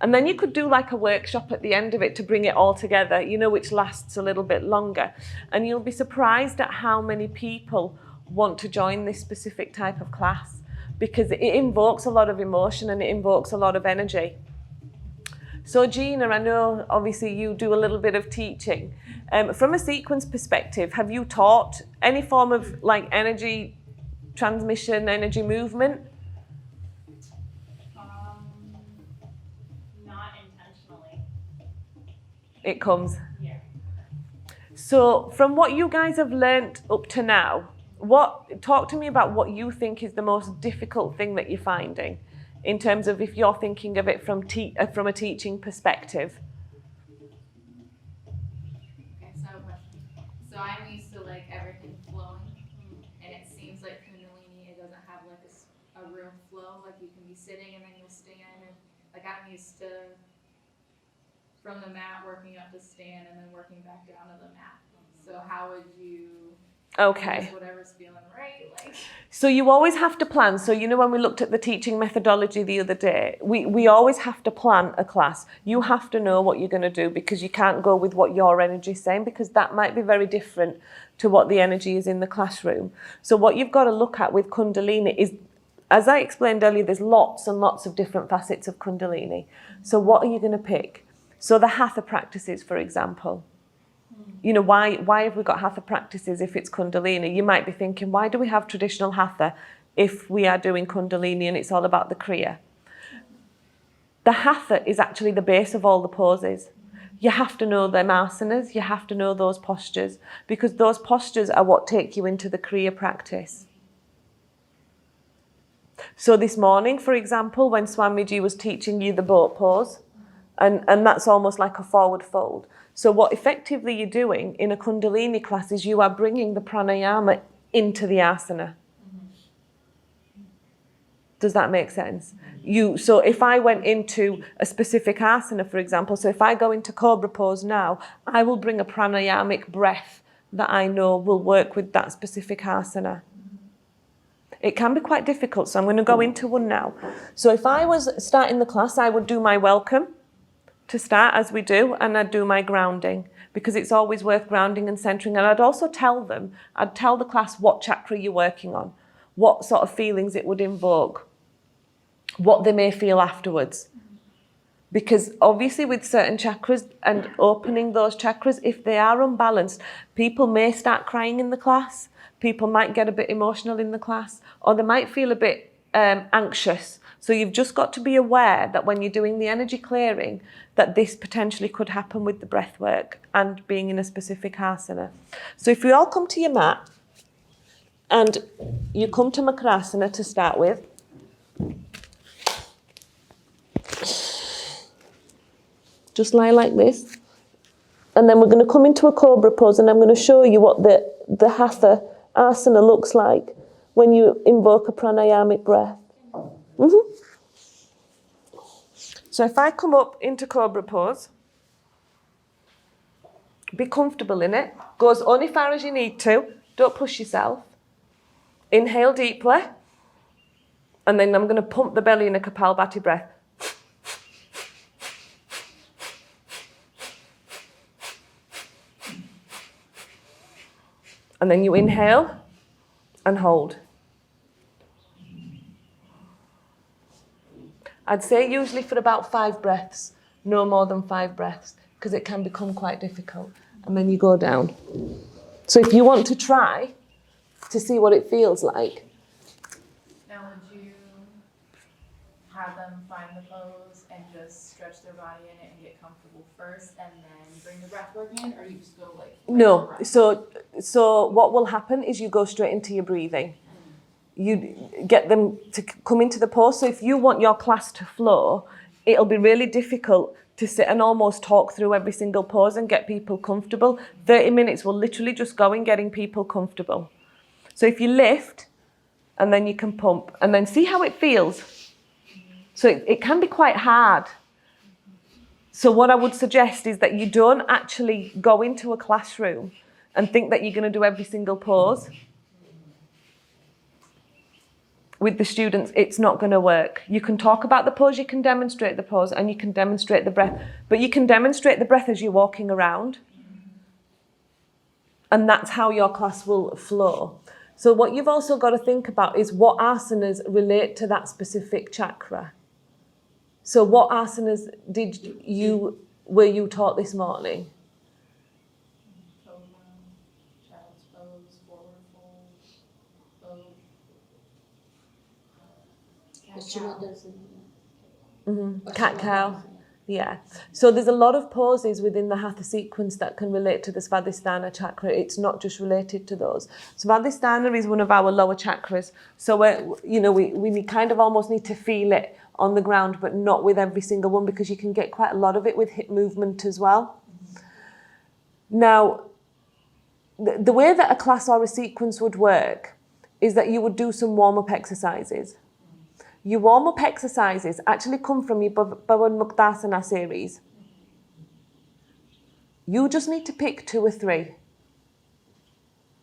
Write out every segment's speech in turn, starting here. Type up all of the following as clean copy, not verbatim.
And then you could do like a workshop at the end of it to bring it all together, you know, which lasts a little bit longer. And you'll be surprised at how many people want to join this specific type of class, because it invokes a lot of emotion and it invokes a lot of energy. So Gina, I know obviously you do a little bit of teaching. From a sequence perspective, have you taught any form of like energy transmission, energy movement? Not intentionally. It comes. Yeah. So from what you guys have learnt up to now, talk to me about what you think is the most difficult thing that you're finding, in terms of if you're thinking of it from a teaching perspective. Okay, so I have a question. So I'm used to like everything flowing, and it seems like Kundalini, it doesn't have like a real flow. Like you can be sitting and then you'll stand, and like I'm used to from the mat working up to stand and then working back down to the mat. So how would you? Okay. Just whatever's feeling right, like. So you always have to plan. So you know when we looked at the teaching methodology the other day, we always have to plan a class. You have to know what you're going to do, because you can't go with what your energy is saying, because that might be very different to what the energy is in the classroom. So what you've got to look at with Kundalini is, as I explained earlier, there's lots and lots of different facets of Kundalini. So what are you going to pick? So the Hatha practices, for example. You know, why have we got Hatha practices if it's Kundalini? You might be thinking, why do we have traditional Hatha if we are doing Kundalini and it's all about the Kriya? The Hatha is actually the base of all the poses. You have to know them asanas, you have to know those postures, because those postures are what take you into the Kriya practice. So this morning, for example, when Swamiji was teaching you the boat pose, and that's almost like a forward fold. So what effectively you're doing in a Kundalini class is you are bringing the pranayama into the asana. Does that make sense? So if I went into a specific asana, for example, so if I go into Cobra pose now, I will bring a pranayamic breath that I know will work with that specific asana. It can be quite difficult, so I'm going to go into one now. So if I was starting the class, I would do my welcome to start, as we do, and I'd do my grounding, because it's always worth grounding and centering. And I'd also tell the class what chakra you're working on, what sort of feelings it would invoke, what they may feel afterwards. Because obviously with certain chakras and opening those chakras, if they are unbalanced, people may start crying in the class, people might get a bit emotional in the class, or they might feel a bit anxious. So you've just got to be aware that when you're doing the energy clearing, that this potentially could happen with the breath work and being in a specific asana. So if we all come to your mat, and you come to Makarasana to start with, just lie like this, and then we're going to come into a Cobra pose, and I'm going to show you what the Hatha asana looks like when you invoke a pranayamic breath. So if I come up into Cobra pose, be comfortable in it. Go as only far as you need to. Don't push yourself. Inhale deeply. And then I'm going to pump the belly in a Kapalbhati breath. And then you inhale and hold. I'd say usually for about 5 breaths, no more than 5 breaths, because it can become quite difficult. And then you go down. So if you want to try to see what it feels like. Now would you have them find the pose and just stretch their body in it and get comfortable first and then bring the breath work in, or you just go like... No, so what will happen is you go straight into your breathing. You get them to come into the pose. So if you want your class to flow, it'll be really difficult to sit and almost talk through every single pose and get people comfortable. 30 minutes will literally just go in getting people comfortable. So if you lift, and then you can pump, and then see how it feels. So it can be quite hard. So what I would suggest is that you don't actually go into a classroom and think that you're going to do every single pose. with the students, it's not going to work. You can talk about the pose, you can demonstrate the pose, and you can demonstrate the breath. But you can demonstrate the breath as you're walking around. And that's how your class will flow. So what you've also got to think about is what asanas relate to that specific chakra. So what asanas were you taught this morning? Child's pose, forward fold, Cat-cow. Yeah. So there's a lot of poses within the Hatha sequence that can relate to the Svadhisthana chakra. It's not just related to those. Svadhisthana is one of our lower chakras. So we kind of almost need to feel it on the ground, but not with every single one, because you can get quite a lot of it with hip movement as well. Now, the way that a class or a sequence would work is that you would do some warm-up exercises. Your warm-up exercises actually come from your Bhavan Muktasana series. You just need to pick 2 or 3.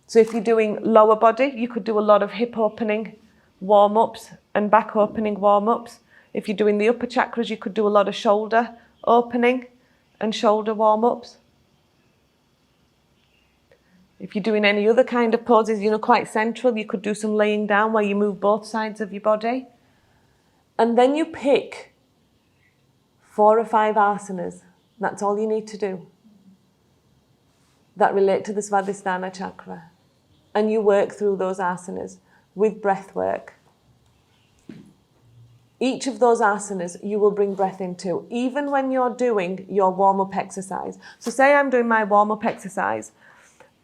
So if you're doing lower body, you could do a lot of hip opening warm-ups and back opening warm-ups. If you're doing the upper chakras, you could do a lot of shoulder opening and shoulder warm-ups. If you're doing any other kind of poses, quite central, you could do some laying down where you move both sides of your body. And then you pick 4 or 5 asanas. That's all you need to do that relate to the Svadhisthana chakra. And you work through those asanas with breath work. Each of those asanas you will bring breath into, even when you're doing your warm-up exercise. So say I'm doing my warm-up exercise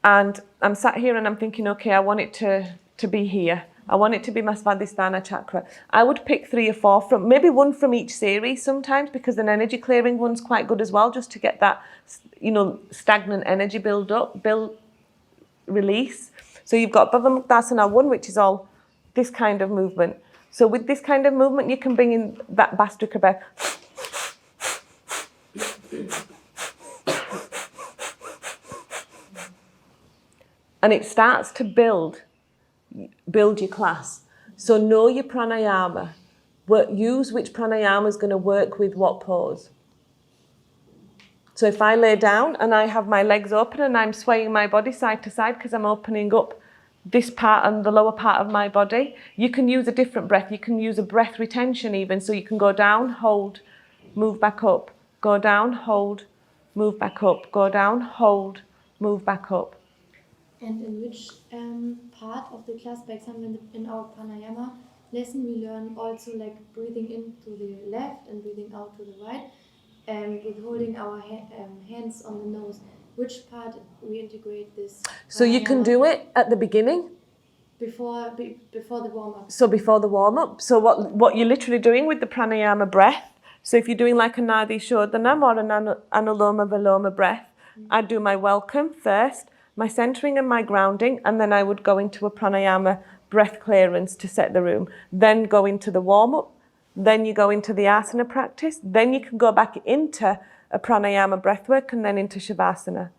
and I'm sat here and I'm thinking, okay, I want it to be here. I want it to be my Svadhisthana chakra. I would pick 3 or 4 from, maybe 1 from each series sometimes, because an energy clearing one's quite good as well, just to get that, stagnant energy release. So you've got Bhavan Muktasana 1, which is all this kind of movement. So with this kind of movement, you can bring in that Bhastrika breath. And it starts to build your class. So know your pranayama. Use which pranayama is going to work with what pose. So if I lay down and I have my legs open and I'm swaying my body side to side because I'm opening up this part and the lower part of my body, you can use a different breath. You can use a breath retention even. So you can go down, hold, move back up. Go down, hold, move back up. Go down, hold, move back up. And in which part of the class, for example, in our pranayama lesson, we learn also like breathing in to the left and breathing out to the right, and with holding our hands on the nose. Which part we integrate this? So you can do it at the beginning. Before the warm-up. So before the warm-up. So what you're literally doing with the pranayama breath, so if you're doing like a Nadi Shodhanam or an Anuloma Viloma breath, I'd do my welcome first, my centering and my grounding, and then I would go into a pranayama breath clearance to set the room. Then go into the warm-up, then you go into the asana practice, then you can go back into a pranayama breath work and then into shavasana.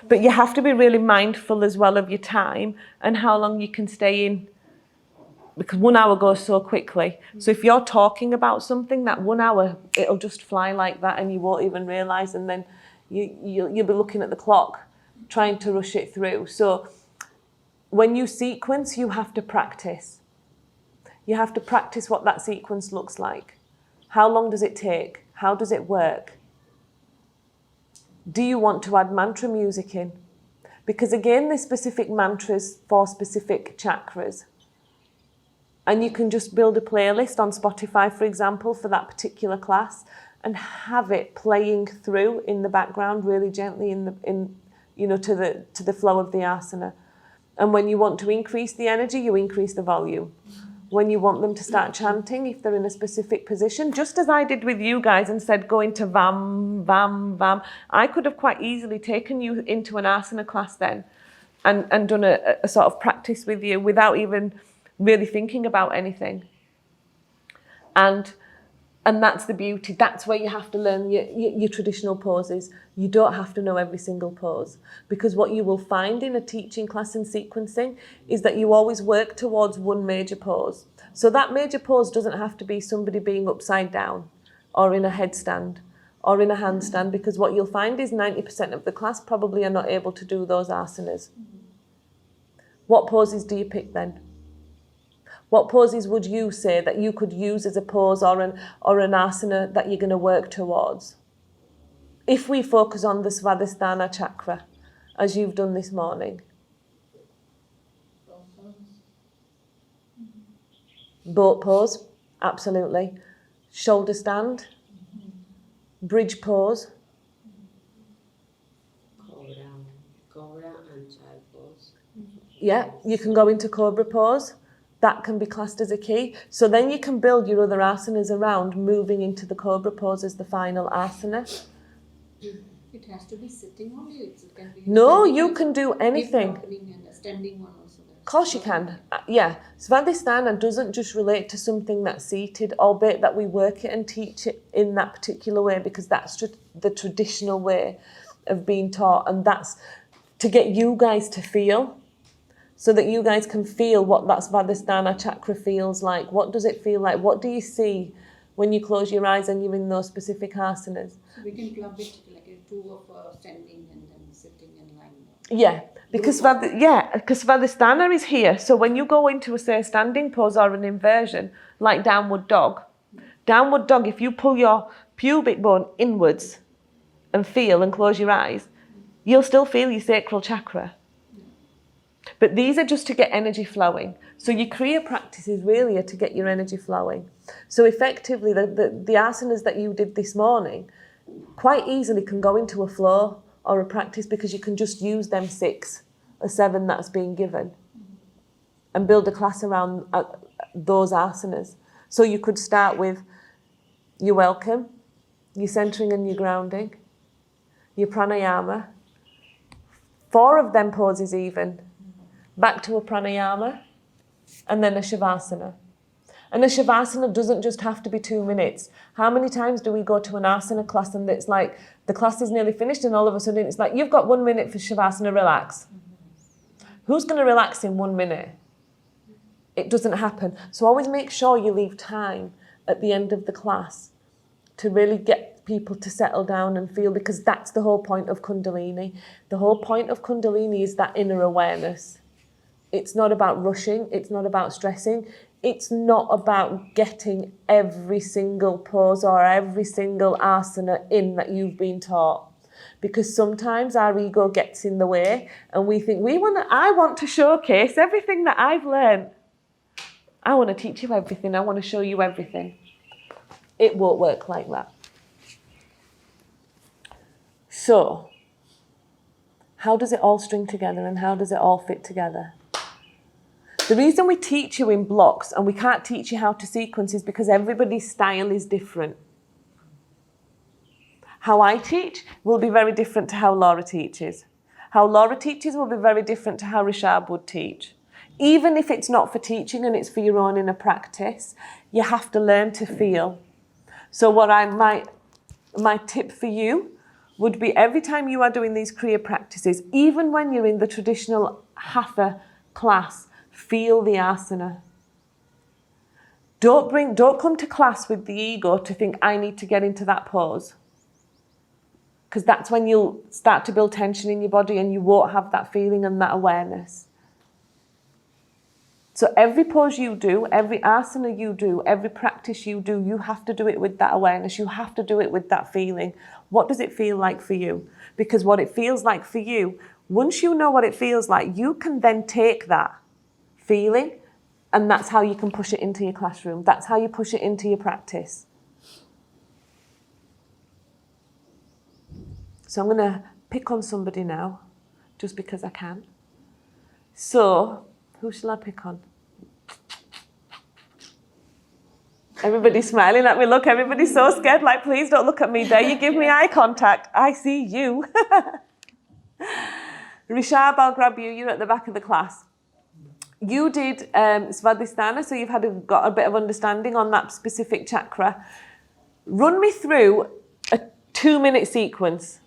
But you have to be really mindful as well of your time and how long you can stay in, because 1 hour goes so quickly. So if you're talking about something, that 1 hour, it'll just fly like that and you won't even realise, and then you'll be looking at the clock trying to rush it through. So when you sequence, you have to practice. You have to practice what that sequence looks like. How long does it take? How does it work? Do you want to add mantra music in? Because again, there's specific mantras for specific chakras. And you can just build a playlist on Spotify, for example, for that particular class, and have it playing through in the background really gently to the flow of the asana. And when you want to increase the energy, you increase the volume. When you want them to start chanting, if they're in a specific position, just as I did with you guys and said, go into vam, vam, vam, I could have quite easily taken you into an asana class then and done a sort of practice with you without even really thinking about anything. And And that's the beauty. That's where you have to learn your traditional poses. You don't have to know every single pose, because what you will find in a teaching class and sequencing is that you always work towards one major pose. So that major pose doesn't have to be somebody being upside down or in a headstand or in a handstand, because what you'll find is 90% of the class probably are not able to do those asanas. What poses do you pick then? What poses would you say that you could use as a pose or an asana that you're going to work towards? If we focus on the Svadhisthana chakra, as you've done this morning. Boat pose, absolutely. Shoulder stand. Bridge pose. Cobra and child pose. Yeah, you can go into cobra pose. That can be classed as a key. So then you can build your other asanas around moving into the cobra pose as the final asana. It has to be sitting only. It can be. No, you can do anything. And a standing one also. Of course you can. Yeah. Svadhisthana doesn't just relate to something that's seated, albeit that we work it and teach it in that particular way, because that's the traditional way of being taught. And that's to get you guys to feel, so that you guys can feel what that Svadhisthana chakra feels like. What does it feel like? What do you see when you close your eyes and you're in those specific asanas? So we can club it like a two of standing and then sitting and lying. Yeah, because Svadhisthana is here. So when you go into a standing pose or an inversion, like downward dog, if you pull your pubic bone inwards and feel and close your eyes, you'll still feel your sacral chakra. But these are just to get energy flowing. So your Kriya practices really are to get your energy flowing. So effectively, the asanas that you did this morning quite easily can go into a flow or a practice, because you can just use them 6 or 7 that's being given and build a class around those asanas. So you could start with your welcome, your centering and your grounding, your pranayama, 4 of them poses even, back to a pranayama, and then a shavasana. And a shavasana doesn't just have to be 2 minutes. How many times do we go to an asana class and it's like the class is nearly finished and all of a sudden it's like, you've got 1 minute for shavasana, relax. Who's going to relax in 1 minute? It doesn't happen. So always make sure you leave time at the end of the class to really get people to settle down and feel, because that's the whole point of Kundalini. The whole point of Kundalini is that inner awareness. It's not about rushing. It's not about stressing. It's not about getting every single pose or every single asana in that you've been taught. Because sometimes our ego gets in the way and we think, I want to showcase everything that I've learned. I want to teach you everything. I want to show you everything. It won't work like that. So, how does it all string together and how does it all fit together? The reason we teach you in blocks and we can't teach you how to sequence is because everybody's style is different. How I teach will be very different to how Laura teaches. How Laura teaches will be very different to how Rishab would teach. Even if it's not for teaching and it's for your own inner practice, you have to learn to feel. So my tip for you would be, every time you are doing these Kriya practices, even when you're in the traditional Hatha class, feel the asana. Don't come to class with the ego to think, I need to get into that pose. Because that's when you'll start to build tension in your body and you won't have that feeling and that awareness. So every pose you do, every asana you do, every practice you do, you have to do it with that awareness. You have to do it with that feeling. What does it feel like for you? Because what it feels like for you, once you know what it feels like, you can then take that feeling and that's how you can push it into your classroom. That's how you push it into your practice. So I'm going to pick on somebody now, just because I can. So, who shall I pick on? Everybody's smiling at me. Look, everybody's so scared. Like, please don't look at me there. You give me eye contact. I see you. Rishab, I'll grab you. You're at the back of the class. You did Svadhisthana, so you've got a bit of understanding on that specific chakra. Run me through a 2-minute sequence.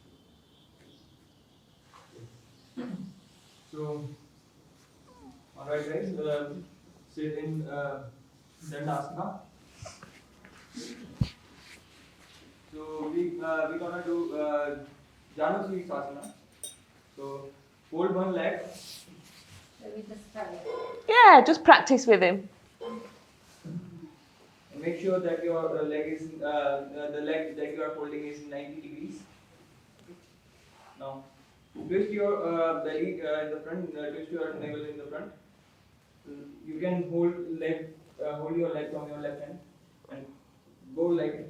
So, alright guys, sit in Dandasana. So we're gonna do Janusasana. So hold one leg. Should we just try it? Yeah, just practice with him. And make sure that your leg is the leg that you are holding is 90 degrees. Now twist your belly in the front. Twist your navel in the front. You can hold your leg from your left hand and go like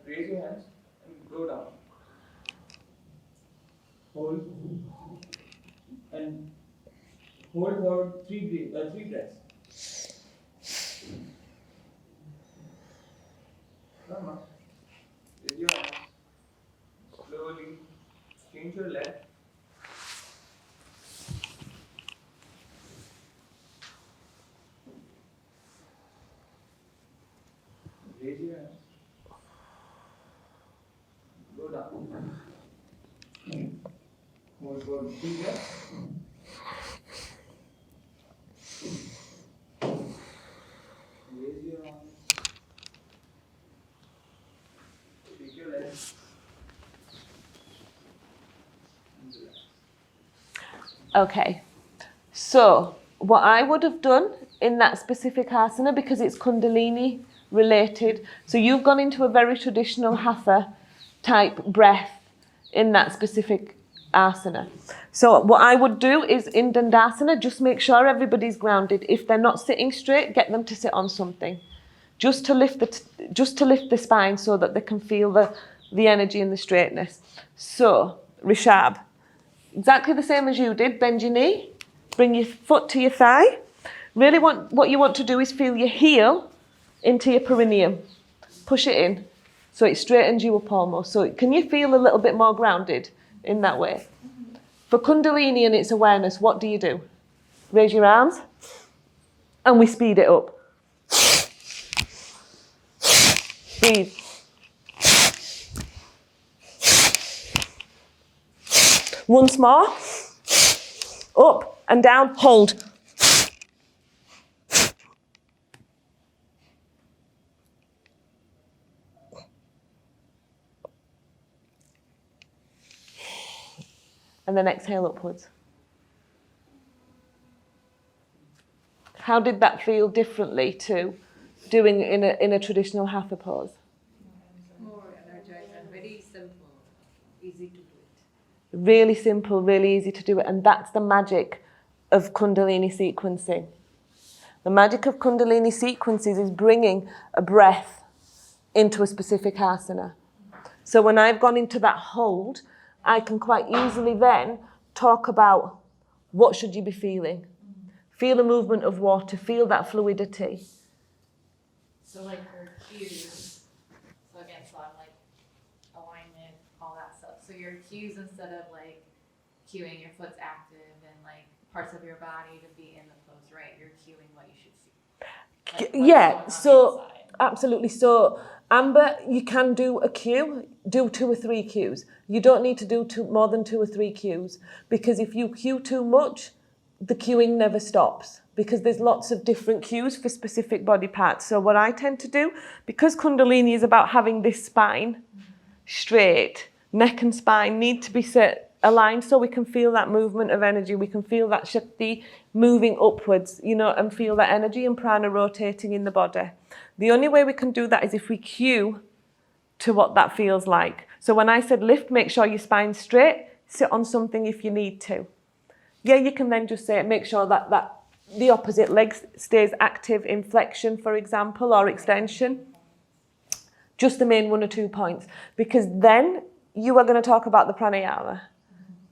raise your hands and go down. Hold and hold for three breaths. Come on. Raise your hands. Slowly change your leg. Raise your hands. Go down. Hold for 3 breaths. Raise your arms. Take your legs. And relax. Okay, so what I would have done in that specific asana, because it's Kundalini related, so you've gone into a very traditional hatha type breath in that specific asana. So what I would do is in Dandasana, just make sure everybody's grounded. If they're not sitting straight, get them to sit on something, just to lift the spine so that they can feel the energy and the straightness. So Rishabh, exactly the same as you did. Bend your knee, bring your foot to your thigh. Really what you want to do is feel your heel into your perineum. Push it in so it straightens you up almost. So can you feel a little bit more grounded in that way? For Kundalini and its awareness, what do you do? Raise your arms and we speed it up. Breathe. Once more. Up and down, hold. And then exhale upwards. How did that feel differently to doing in a traditional hatha pose? More energized and very simple, easy to do it. Really simple, really easy to do it. And that's the magic of Kundalini sequencing. The magic of Kundalini sequences is bringing a breath into a specific asana. So when I've gone into that hold, I can quite easily then talk about what should you be feeling. Feel the movement of water, feel that fluidity. So like your cues, so again, so I'm like alignment, all that stuff. So your cues, instead of like cueing your foot's active and like parts of your body to be in the pose, right? You're cueing what you should see. Like what's going Yeah, on so inside. absolutely. So Amber, you can do a cue, do 2 or 3 cues. You don't need to do more than 2 or 3 cues, because if you cue too much, the cueing never stops, because there's lots of different cues for specific body parts. So what I tend to do, because Kundalini is about having this spine straight, neck and spine need to be aligned so we can feel that movement of energy, we can feel that Shakti moving upwards, and feel that energy and prana rotating in the body. The only way we can do that is if we cue to what that feels like. So when I said lift, make sure your spine's straight, sit on something if you need to. Yeah, you can then just say, make sure that the opposite leg stays active in flexion, for example, or extension. Just the main 1 or 2 points, because then you are going to talk about the pranayama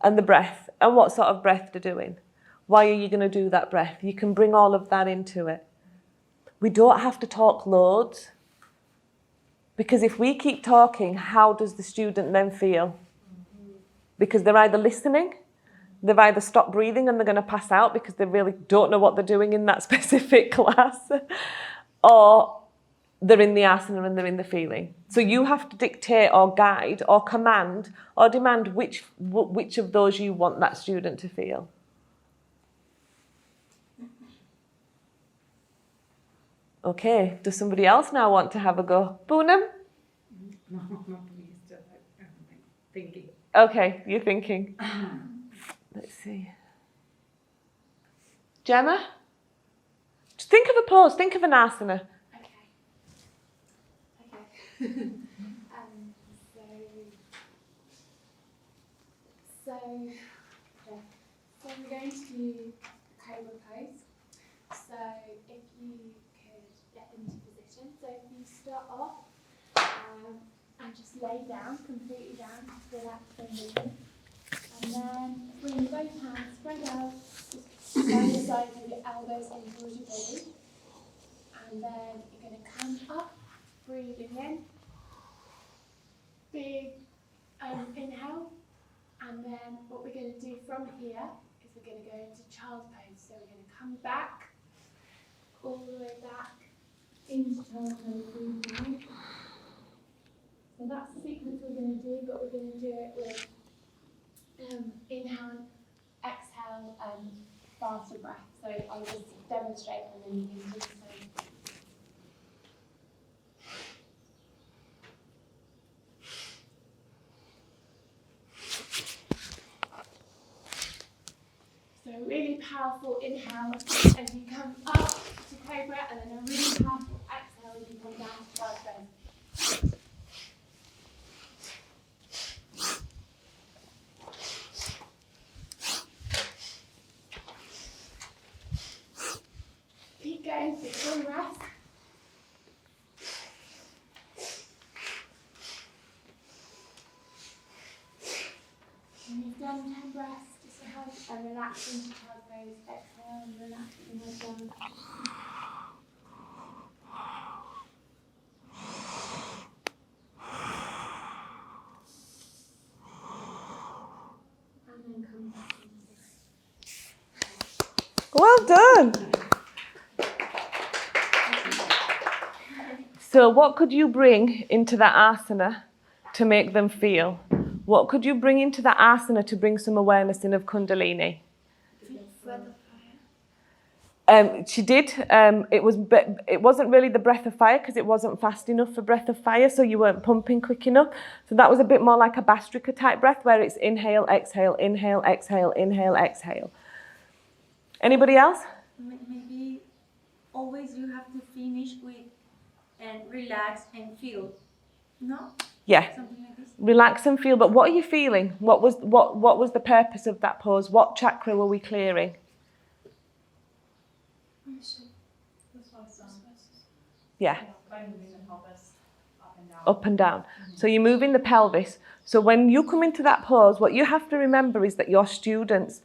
and the breath and what sort of breath they're doing. Why are you going to do that breath? You can bring all of that into it. We don't have to talk loads, because if we keep talking, how does the student then feel? Because they're either listening, they've either stopped breathing and they're going to pass out because they really don't know what they're doing in that specific class, or they're in the asana and they're in the feeling. So you have to dictate or guide or command or demand which of those you want that student to feel. Okay, does somebody else now want to have a go? Poonam? No, not me, still thinking. Okay, you're thinking. Let's see. Gemma? Just think of a pose, think of an asana. Okay. So we're going to do cobra pose. So if you could get into position. So if you start off and just lay down, completely down, relax and breathe. And then bring both hands spread out, down the sides with your elbows in towards your body. And then you're going to come up, breathing in. Big inhale. And then what we're going to do from here is we're going to go into child's pose. So we're going to come back, all the way back into child's pose, breathe down. So that's the sequence we're going to do, but we're going to do it with inhale, exhale, and faster breath. So I'll just demonstrate and then you can do the same. So a really powerful inhale as you come up to cobra, and then a really powerful exhale as you come down to child's pose. Keep going, big full rest. When you've done 10 breaths, just hug and relax into child pose. Exhale and relax and head down. And then come back into Well done. So what could you bring into that asana to make them feel? What could you bring into that asana to bring some awareness in of Kundalini? She did. It wasn't really the breath of fire because it wasn't fast enough for breath of fire, so you weren't pumping quick enough. So that was a bit more like a Bastrika type breath where it's inhale, exhale, inhale, exhale, inhale, exhale. Anybody else? Maybe always you have to finish with and relax and feel. No? Yeah. Something like this. Relax and feel. But what are you feeling? What was the purpose of that pose? What chakra were we clearing? This was Yeah. by moving the pelvis up and down. Up and down. So you're moving the pelvis. So when you come into that pose, what you have to remember is that your students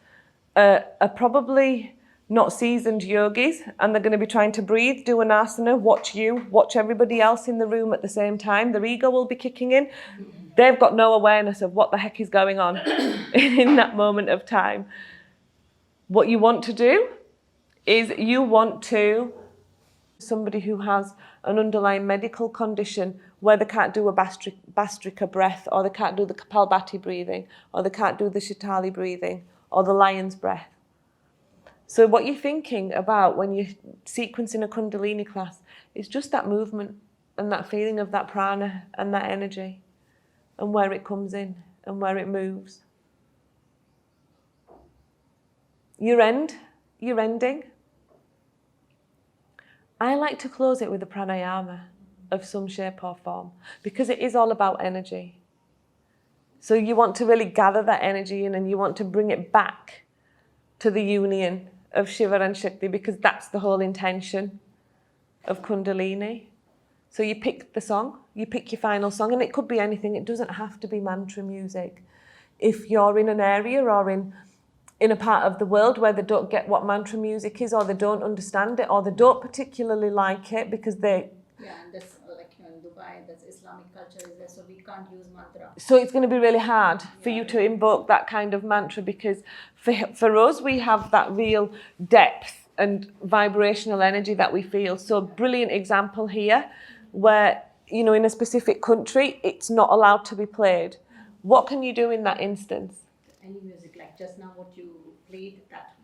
are probably not seasoned yogis, and they're going to be trying to breathe, do an asana, watch everybody else in the room at the same time. Their ego will be kicking in. They've got no awareness of what the heck is going on in that moment of time. What you want to do is somebody who has an underlying medical condition where they can't do a Bastrika breath, or they can't do the Kapalbhati breathing, or they can't do the Shitali breathing, or the lion's breath. So what you're thinking about when you're sequencing a Kundalini class is just that movement and that feeling of that prana and that energy and where it comes in and where it moves. Your ending. I like to close it with a pranayama of some shape or form because it is all about energy. So you want to really gather that energy in and you want to bring it back to the union of Shiva and Shakti, because that's the whole intention of Kundalini. So you pick the song, you pick your final song, and it could be anything. It doesn't have to be mantra music. If you're in an area or in a part of the world where they don't get what mantra music is, or they don't understand it, or they don't particularly like it because they... Yeah, and that's like in Dubai, that's Islamic culture is there, so we can't use mantra. So it's going to be really hard for you to invoke that kind of mantra, because for us, we have that real depth and vibrational energy that we feel. So brilliant example here. where, you know, in a specific country, it's not allowed to be played. What can you do in that instance? Any music, like just now what you played, that.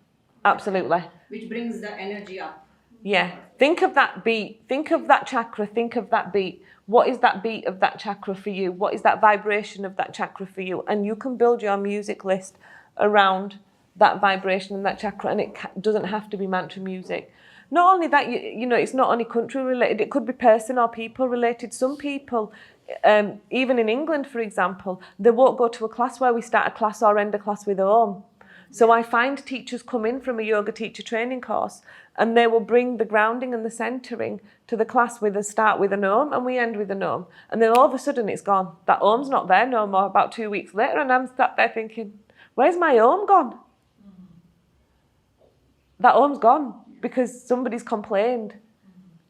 Absolutely. Which brings the energy up. Yeah. Think of that beat. Think of that chakra. Think of that beat. What is that beat of that chakra for you? What is that vibration of that chakra for you? And you can build your music list around that vibration and that chakra, and it doesn't have to be mantra music. Not only that, you know, it's not only country related, it could be person or people related. Some people, even in England, for example, they won't go to a class where we start a class or end a class with Om. So I find teachers come in from a yoga teacher training course and they will bring the grounding and the centering to the class with a start with an Om and we end with an Om. And then all of a sudden it's gone. That Om's not there no more about 2 weeks later, and I'm sat there thinking, where's my Om gone? That Om's gone because somebody's complained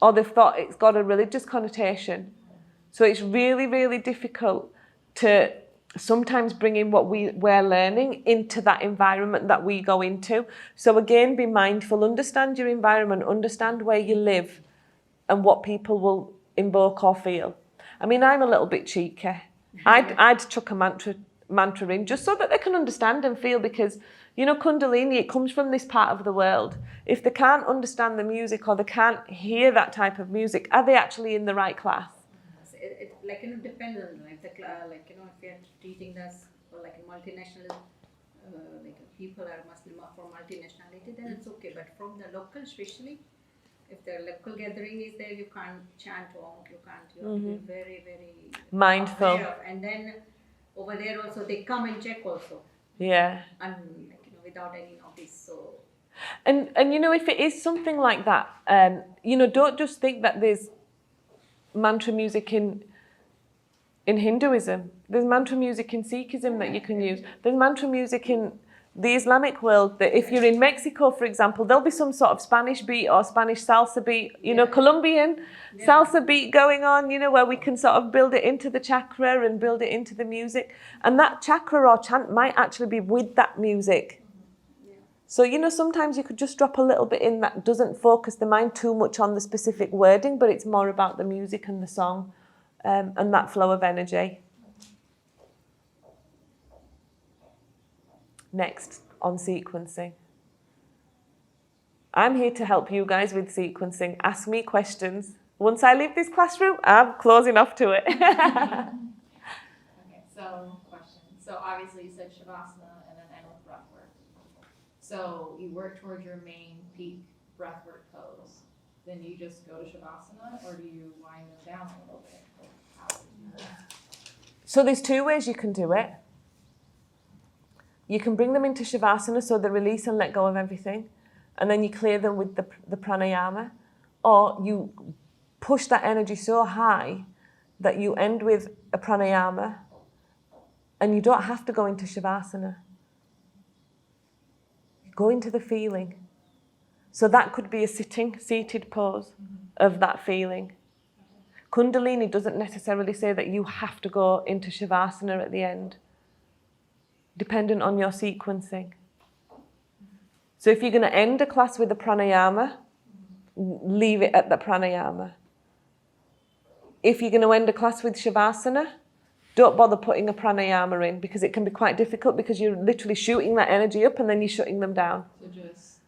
or they've thought it's got a religious connotation. So it's really, really difficult to sometimes bring in what we're learning into that environment that we go into. So again, be mindful, understand your environment, understand where you live and what people will invoke or feel. I mean, I'm a little bit cheeky. I'd chuck a mantra in just so that they can understand and feel, because, you know, Kundalini, it comes from this part of the world. If they can't understand the music or they can't hear that type of music, are they actually in the right class? It like, you know, depends on, like, the like, you know, if you're treating this for like a multinational, like people are Muslim for multinationality, then it's okay. But from the local, especially if the local gathering is there, you can't chant Om, you can't. You have to be very, very mindful. aware of. And then over there also they come and check also. Yeah. And like, you know, without any notice. So. And you know, if it is something like that, you know, don't just think that there's mantra music in Hinduism. There's mantra music in Sikhism that you can use. There's mantra music in the Islamic world, that if you're in Mexico, for example, there'll be some sort of Spanish beat or Spanish salsa beat, you know, Colombian salsa beat going on, you know, where we can sort of build it into the chakra and build it into the music. And that chakra or chant might actually be with that music. So, you know, sometimes you could just drop a little bit in that doesn't focus the mind too much on the specific wording, but it's more about the music and the song and that flow of energy. Next, on sequencing. I'm here to help you guys with sequencing. Ask me questions. Once I leave this classroom, I'm closing off to it. Okay, so question. So obviously you said Shavasana and then end with breath work. So you work towards your main peak breathwork pose. Then you just go to Shavasana, or do you wind them down a little bit? How do you do that? So there's two ways you can do it. You can bring them into Shavasana, so they release and let go of everything, and then you clear them with the pranayama, or you push that energy so high that you end with a pranayama, and you don't have to go into Shavasana. Go into the feeling. So that could be a seated pose of that feeling. Kundalini doesn't necessarily say that you have to go into Shavasana at the end, dependent on your sequencing. So if you're going to end a class with a pranayama, leave it at the pranayama. If you're going to end a class with Shavasana, don't bother putting a pranayama in, because it can be quite difficult, because you're literally shooting that energy up and then you're shutting them down. So just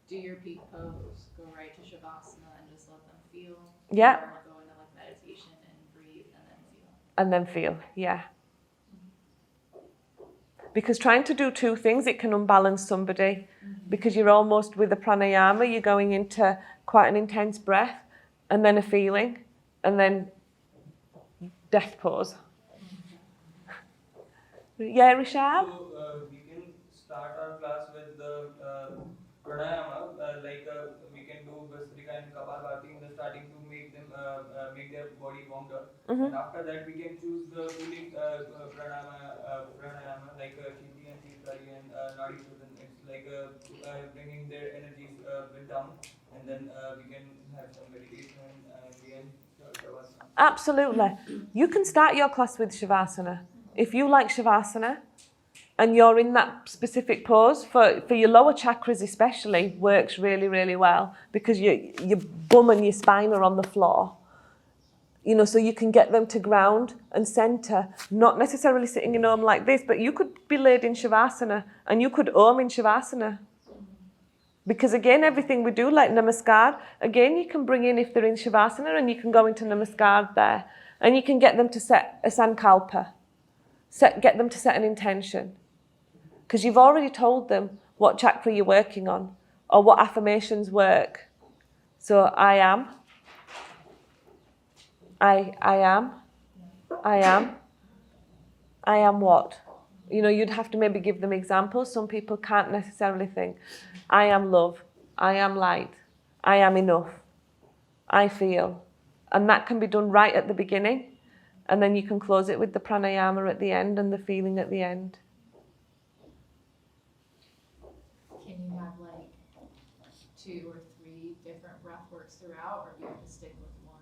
do your peak pose, go right to Shavasana and just let them feel. Yeah. Or go into like meditation and breathe and then feel. And then feel, yeah. Because trying to do two things, it can unbalance somebody. Because you're almost with the pranayama, you're going into quite an intense breath, and then a feeling, and then death pose. Yeah, Rishab? So we can start our class with the pranayama, we can do Bhastrika and Kapalabhati in the starting to make them make their body warmed up. And after that we can choose the cooling pranayama like Shiti and Shitari and Nadi Sudhan. It's like bringing their energies a bit down, and then we can have some meditation and the end Shavasana. Absolutely. You can start your class with Shavasana. If you like Shavasana and you're in that specific pose, for your lower chakras especially, works really, really well, because your bum and your spine are on the floor. You know, so you can get them to ground and center, not necessarily sitting in Om like this, but you could be laid in Shavasana and you could Om in Shavasana. Because again, everything we do, like Namaskar, again, you can bring in if they're in Shavasana and you can go into Namaskar there. And you can get them to set a Sankalpa, get them to set an intention. Because you've already told them what chakra you're working on or what affirmations work. So I am. I am. I am. I am what? You know, you'd have to maybe give them examples. Some people can't necessarily think. I am love. I am light. I am enough. I feel. And that can be done right at the beginning. And then you can close it with the pranayama at the end and the feeling at the end. Can you have like 2 or 3 different breath works throughout, or do you have to stick with one?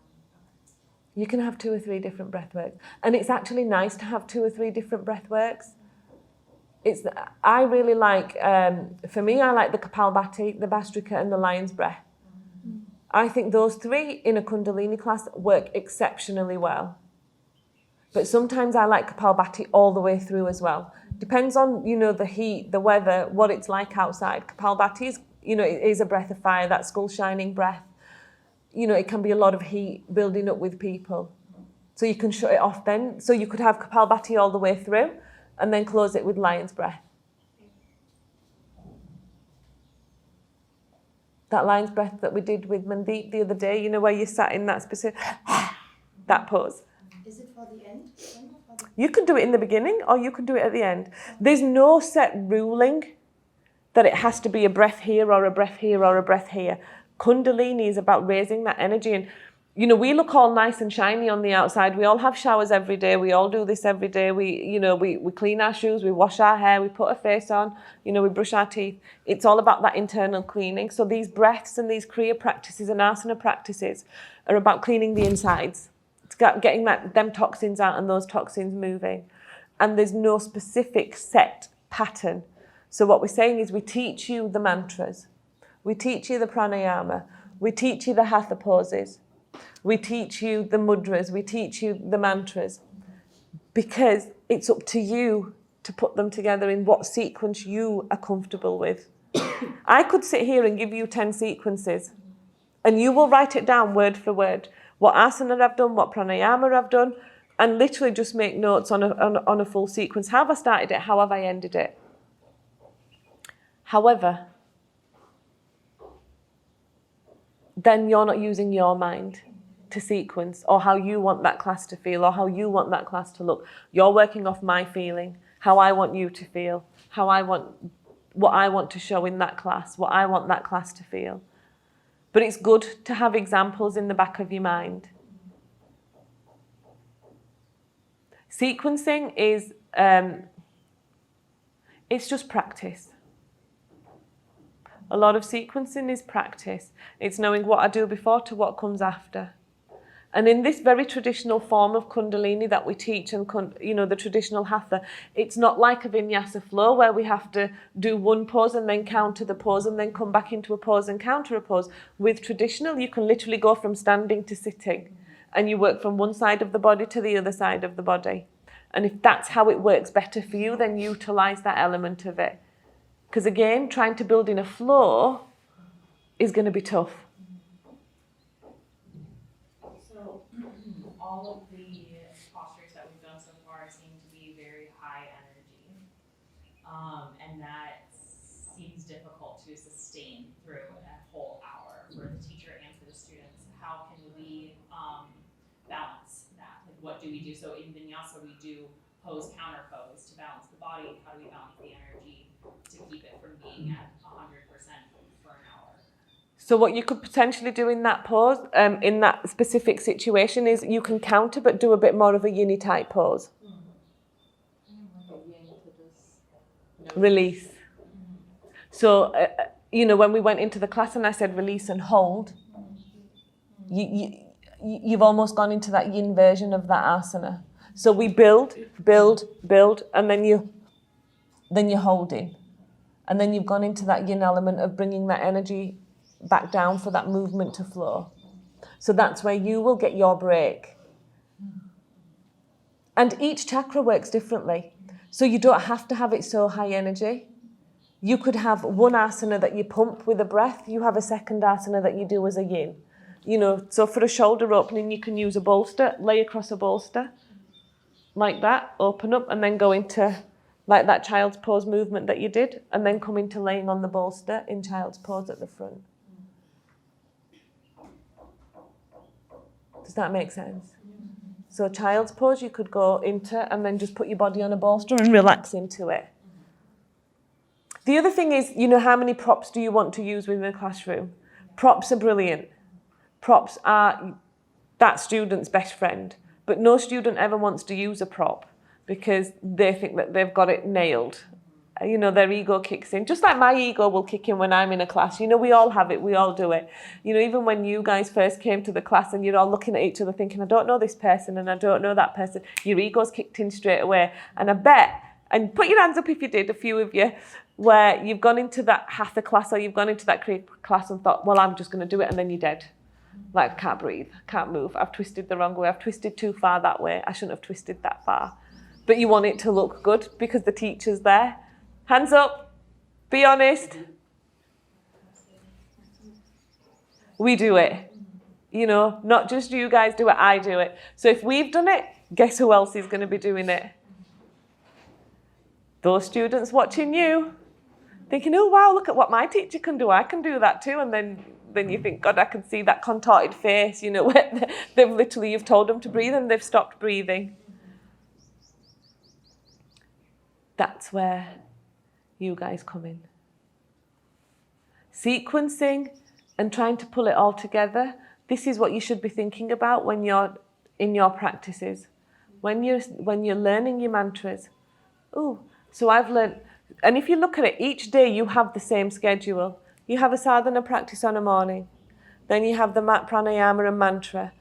You can have 2 or 3 different breath works. And it's actually nice to have 2 or 3 different breath works. I really like, for me, I like the Kapalbhati, the Bhastrika and the lion's breath. I think those 3 in a Kundalini class work exceptionally well. But sometimes I like Kapalbhati all the way through as well. Depends on, you know, the heat, the weather, what it's like outside. Kapalbhati is, you know, it is a breath of fire, that skull shining breath. You know, it can be a lot of heat building up with people. So you can shut it off then. So you could have Kapalbhati all the way through and then close it with lion's breath. That lion's breath that we did with Mandeep the other day, you know, where you sat in that specific, that pose. Is it for the end? You can do it in the beginning or you can do it at the end. There's no set ruling that it has to be a breath here or a breath here or a breath here. Kundalini is about raising that energy. And, you know, we look all nice and shiny on the outside. We all have showers every day. We all do this every day. We clean our shoes, we wash our hair, we put a face on, you know, we brush our teeth. It's all about that internal cleaning. So these breaths and these Kriya practices and asana practices are about cleaning the insides. It's getting them toxins out and those toxins moving. And there's no specific set pattern. So what we're saying is we teach you the mantras. We teach you the pranayama. We teach you the hatha poses. We teach you the mudras. We teach you the mantras. Because it's up to you to put them together in what sequence you are comfortable with. I could sit here and give you 10 sequences and you will write it down word for word. What asana I've done, what pranayama I've done, and literally just make notes on a full sequence. How have I started it? How have I ended it? However, then you're not using your mind to sequence or how you want that class to feel or how you want that class to look. You're working off my feeling, how I want you to feel, what I want to show in that class, what I want that class to feel. But it's good to have examples in the back of your mind. Sequencing is, it's just practice. A lot of sequencing is practice. It's knowing what I do before to what comes after. And in this very traditional form of Kundalini that we teach and, you know, the traditional hatha, it's not like a vinyasa flow where we have to do one pose and then counter the pose and then come back into a pose and counter a pose. With traditional, you can literally go from standing to sitting and you work from one side of the body to the other side of the body. And if that's how it works better for you, then utilize that element of it. Because again, trying to build in a flow is going to be tough. So all of the postures that we've done so far seem to be very high energy. And that seems difficult to sustain through a whole hour for the teacher and for the students. How can we balance that? Like, what do we do? So in vinyasa, we do pose, counter pose to balance the body. How do we balance the energy to keep it from being at 100% for an hour? So what you could potentially do in that pose, in that specific situation, is you can counter but do a bit more of a yin type pose. Release. So, you know, when we went into the class and I said release and hold, you've almost gone into that yin version of that asana. So we build, and then you're holding. And then you've gone into that yin element of bringing that energy back down for that movement to flow. So that's where you will get your break. And each chakra works differently. So you don't have to have it so high energy. You could have one asana that you pump with a breath. You have a second asana that you do as a yin. You know, so for a shoulder opening, you can use a bolster, lay across a bolster, like that, open up, and then go into like that child's pose movement that you did, and then come into laying on the bolster in child's pose at the front. Does that make sense? So child's pose, you could go into and then just put your body on a bolster and relax into it. The other thing is, you know, how many props do you want to use within the classroom? Props are brilliant. Props are that student's best friend. But no student ever wants to use a prop because they think that they've got it nailed. You know, their ego kicks in. Just like my ego will kick in when I'm in a class. You know, we all have it. We all do it. You know, even when you guys first came to the class and you're all looking at each other thinking, I don't know this person and I don't know that person. Your ego's kicked in straight away. And I bet, and put your hands up if you did, a few of you, where you've gone into that hatha class or you've gone into that creative class and thought, well, I'm just going to do it, and then you're dead. Like, can't breathe, can't move. I've twisted the wrong way. I've twisted too far that way. I shouldn't have twisted that far. But you want it to look good because the teacher's there. Hands up. Be honest. We do it. You know, not just you guys do it, I do it. So if we've done it, guess who else is going to be doing it? Those students watching you, thinking, oh, wow, look at what my teacher can do. I can do that too. And then you think, God, I can see that contorted face, you know, where you've told them to breathe and they've stopped breathing. That's where you guys come in. Sequencing and trying to pull it all together. This is what you should be thinking about when you're in your practices. When you're learning your mantras. Oh, so I've learned, and if you look at it, each day you have the same schedule. You have a sadhana practice on a morning. Then you have the pranayama and mantra.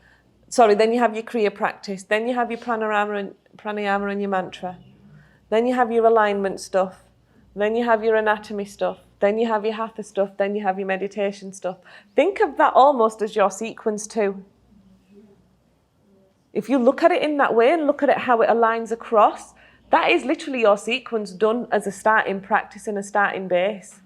Then you have your kriya practice. Then you have your pranayama and your mantra. Then you have your alignment stuff. Then you have your anatomy stuff. Then you have your hatha stuff. Then you have your meditation stuff. Think of that almost as your sequence too. If you look at it in that way and look at it how it aligns across, that is literally your sequence done as a starting practice and a starting base.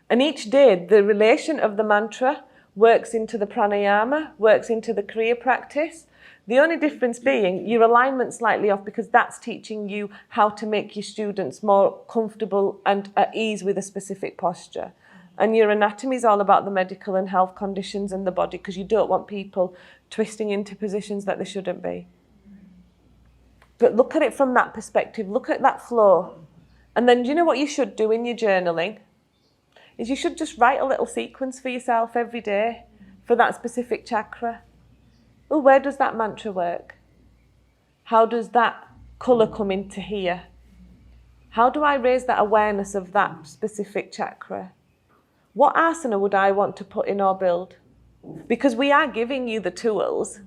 And each day, the relation of the mantra works into the pranayama, works into the kriya practice. The only difference being your alignment slightly off because that's teaching you how to make your students more comfortable and at ease with a specific posture. And your anatomy is all about the medical and health conditions in the body because you don't want people twisting into positions that they shouldn't be. But look at it from that perspective. Look at that flow. And then do you know what you should do in your journaling? Is you should just write a little sequence for yourself every day for that specific chakra. Oh, where does that mantra work? How does that colour come into here? How do I raise that awareness of that specific chakra? What asana would I want to put in or build? Because we are giving you the tools.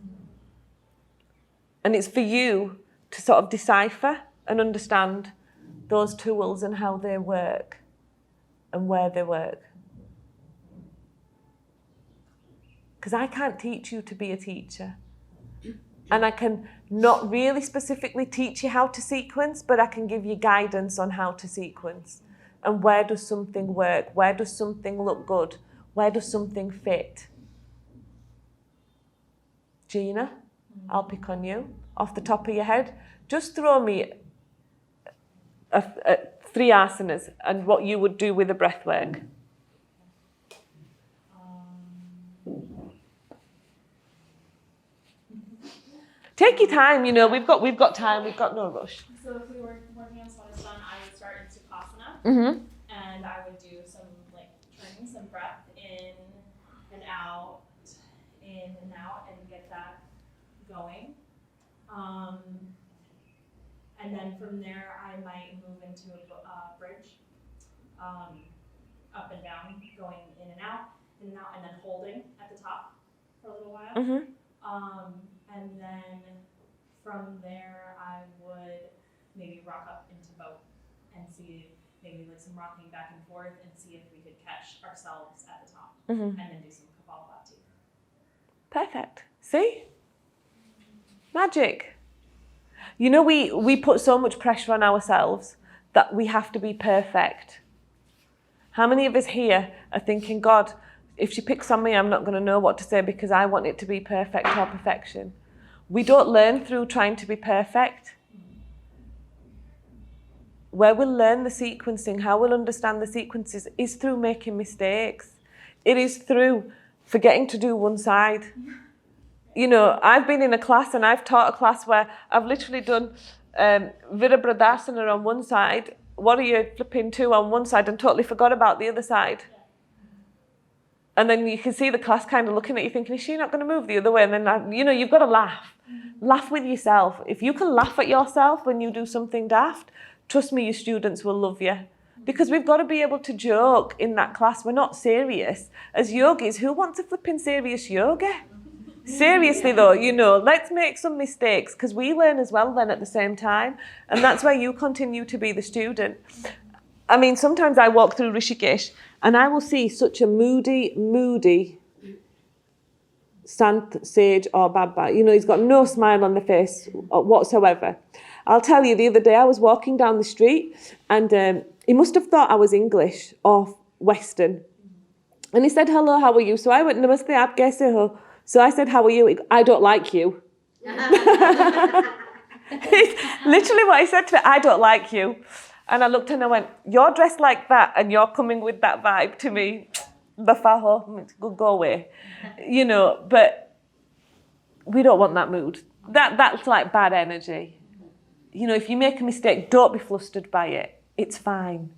And it's for you to sort of decipher and understand those tools and how they work and where they work. Because I can't teach you to be a teacher. And I can not really specifically teach you how to sequence, but I can give you guidance on how to sequence. And where does something work? Where does something look good? Where does something fit? Gina, I'll pick on you. Off the top of your head, just throw me 3 asanas and what you would do with the breath work. Take your time, you know, we've got time, we've got no rush. So if we were working on Swadhisthana, I would start in Sukhasana, and I would do some turning, some breath in and out, and get that going. And then from there, I might move into a bridge, up and down, going in and out, and then holding at the top for a little while. And then from there, I would maybe rock up into boat and see maybe some rocking back and forth and see if we could catch ourselves at the top, and then do some Kapalabhati. Perfect. See? Magic. You know, we put so much pressure on ourselves that we have to be perfect. How many of us here are thinking, God, if she picks on me, I'm not going to know what to say because I want it to be perfect or perfection. We don't learn through trying to be perfect. Where we'll learn the sequencing, how we'll understand the sequences is through making mistakes. It is through forgetting to do one side. You know, I've been in a class and I've taught a class where I've literally done Virabhadasana on one side, what are you flipping to on one side, and totally forgot about the other side. And then you can see the class kind of looking at you thinking, is she not going to move the other way? And then, you know, you've got to laugh. Laugh with yourself. If you can laugh at yourself when you do something daft, trust me, your students will love you. Because we've got to be able to joke in that class. We're not serious. As yogis, who wants a flipping serious yoga? Seriously though, you know, let's make some mistakes because we learn as well then at the same time. And that's where you continue to be the student. I mean, sometimes I walk through Rishikesh and I will see such a moody Sant, sage or Baba. You know, he's got no smile on the face whatsoever. I'll tell you, the other day I was walking down the street and he must have thought I was English or Western. And he said, hello, how are you? So I went, namaste, aap kaise ho? So I said, how are you? I don't like you. Literally what he said to me, I don't like you. And I looked and I went, you're dressed like that and you're coming with that vibe to me. Bafaho, go away. You know, but we don't want that mood. That's like bad energy. You know, if you make a mistake, don't be flustered by it. It's fine.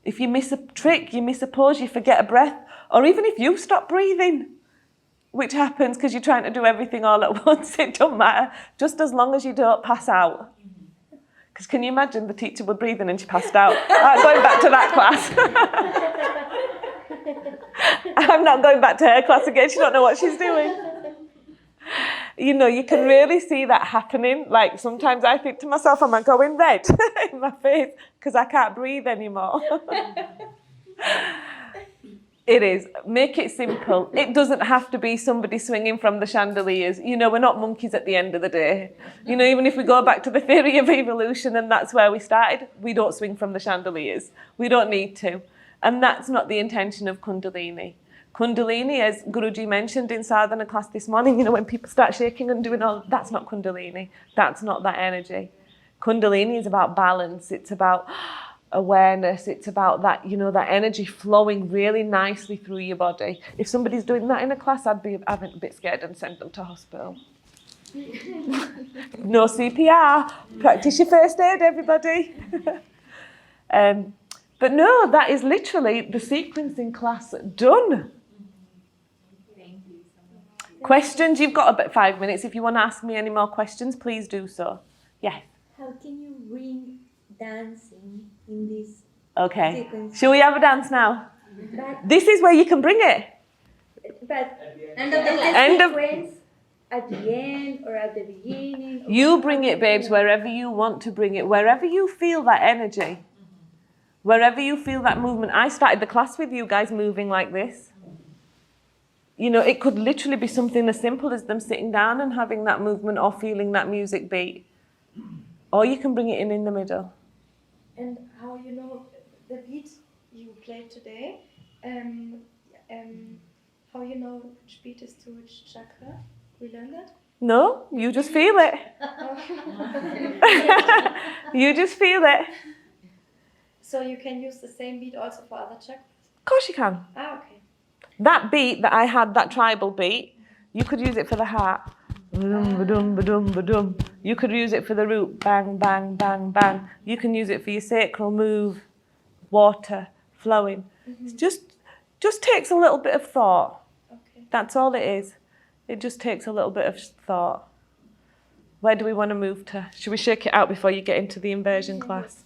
If you miss a trick, you miss a pose, you forget a breath, or even if you stop breathing, which happens because you're trying to do everything all at once, it don't matter, just as long as you don't pass out. Because can you imagine the teacher were breathing and she passed out? I'm going back to that class. I'm not going back to her class again, she don't know what she's doing. You know, you can really see that happening. Like sometimes I think to myself, am I going red in my face because I can't breathe anymore? It is. Make it simple. It doesn't have to be somebody swinging from the chandeliers. You know, we're not monkeys at the end of the day. You know, even if we go back to the theory of evolution and that's where we started, we don't swing from the chandeliers. We don't need to. And that's not the intention of Kundalini. Kundalini, as Guruji mentioned in sadhana class this morning, you know, when people start shaking and doing all, that's not Kundalini. That's not that energy. Kundalini is about balance. It's about awareness. It's about that, you know, that energy flowing really nicely through your body. If somebody's doing that in a class, I'd be a bit scared and send them to hospital. No CPR. Practice your first aid, everybody. But no, that is literally the sequencing class done. Thank you so much. Questions? You've got about 5 minutes. If you want to ask me any more questions, please do so. Yes. How can you bring dancing in this Okay. sequence? Shall we have a dance now? But, This is where you can bring it. but End of the class. End of- sequence at the end or at the beginning? Or You bring it, babes, wherever you want to bring it, wherever you feel that energy, wherever you feel that movement. I started the class with you guys moving like this. You know, it could literally be something as simple as them sitting down and having that movement or feeling that music beat. Or you can bring it in the middle. And how you know the beat you played today? How you know which beat is to which chakra? We learned that? No, you just feel it. You just feel it. So you can use the same beat also for other chakras? Of course you can. Ah, okay. That beat that I had, that tribal beat, you could use it for the heart. Ba-dum, ba-dum, ba-dum, ba-dum. You could use it for the root. Bang, bang, bang, bang. You can use it for your sacral move, water, flowing. It just takes a little bit of thought. Okay. That's all it is. It just takes a little bit of thought. Where do we want to move to? Should we shake it out before you get into the inversion class?